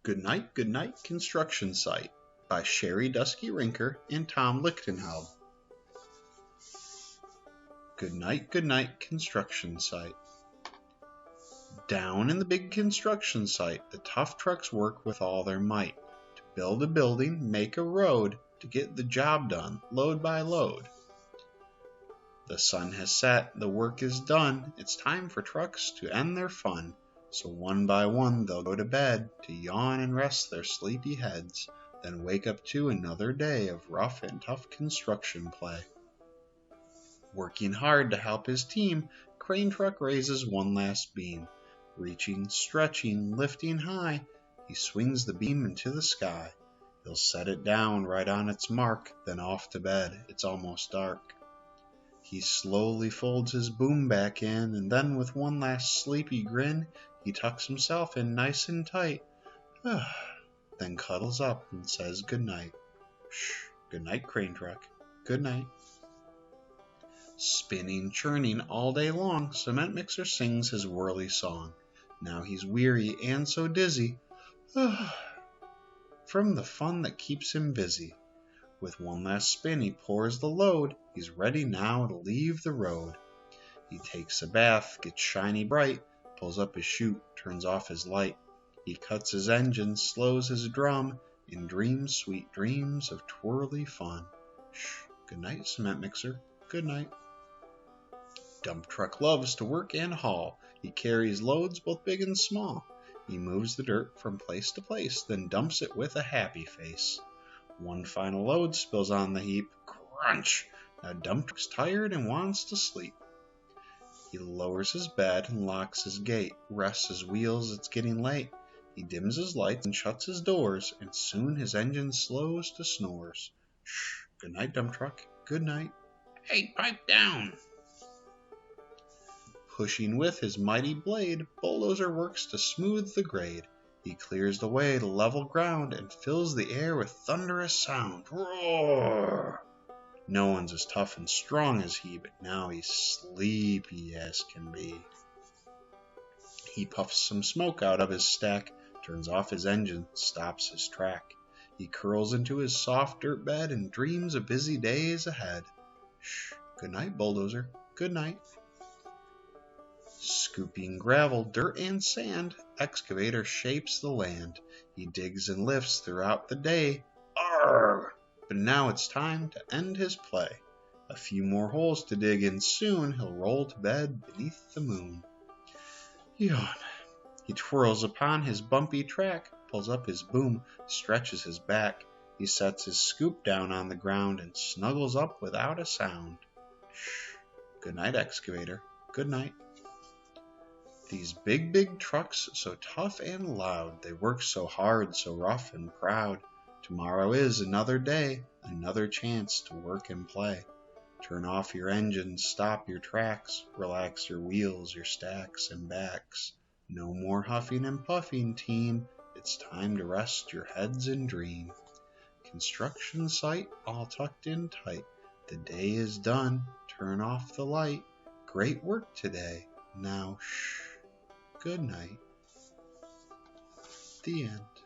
Goodnight Construction Site by Sherri, Duskey, Rinker, and Tom Lichtenheld. Goodnight Construction Site. Down in the big construction site, the tough trucks work with all their might to build a building, make a road, to get the job done, load by load. The sun has set, the work is done, it's time for trucks to end their fun. So one by one they'll go to bed, to yawn and rest their sleepy heads, then wake up to another day of rough and tough construction play. Working hard to help his team, crane truck raises one last beam. Reaching, stretching, lifting high, he swings the beam into the sky. He'll set it down right on its mark, then off to bed, it's almost dark. He slowly folds his boom back in, and then with one last sleepy grin, he tucks himself in nice and tight, then cuddles up and says goodnight. Shh, goodnight, crane truck, goodnight. Spinning, churning all day long, cement mixer sings his whirly song. Now he's weary and so dizzy, from the fun that keeps him busy. With one last spin he pours the load, he's ready now to leave the road. He takes a bath, gets shiny bright, pulls up his chute, turns off his light. He cuts his engine, slows his drum, and dreams sweet dreams of twirly fun. Shh, goodnight, cement mixer, goodnight. Dump truck loves to work and haul. He carries loads both big and small. He moves the dirt from place to place, then dumps it with a happy face. One final load spills on the heap. Crunch! Now dump truck's tired and wants to sleep. He lowers his bed and locks his gate, rests his wheels, it's getting late. He dims his lights and shuts his doors, and soon his engine slows to snores. Shh, goodnight, dump truck, goodnight. Hey, pipe down! Pushing with his mighty blade, bulldozer works to smooth the grade. He clears the way to level ground and fills the air with thunderous sound. Roar! No one's as tough and strong as he, but now he's sleepy as can be. He puffs some smoke out of his stack, turns off his engine, stops his track. He curls into his soft dirt bed and dreams of busy days ahead. Shh, goodnight, bulldozer, goodnight. Scooping gravel, dirt, and sand, excavator shapes the land. He digs and lifts throughout the day. Arrgh! But now it's time to end his play. A few more holes to dig, and soon he'll roll to bed beneath the moon. Yawn. He twirls upon his bumpy track, pulls up his boom, stretches his back. He sets his scoop down on the ground and snuggles up without a sound. Shh. Goodnight, excavator. Goodnight. These big trucks, so tough and loud, they work so hard, so rough and proud. Tomorrow is another day, another chance to work and play. Turn off your engines, stop your tracks, relax your wheels, your stacks and backs. No more huffing and puffing, team, it's time to rest your heads and dream. Construction site all tucked in tight, the day is done, turn off the light. Great work today, now shh. Good night. The end.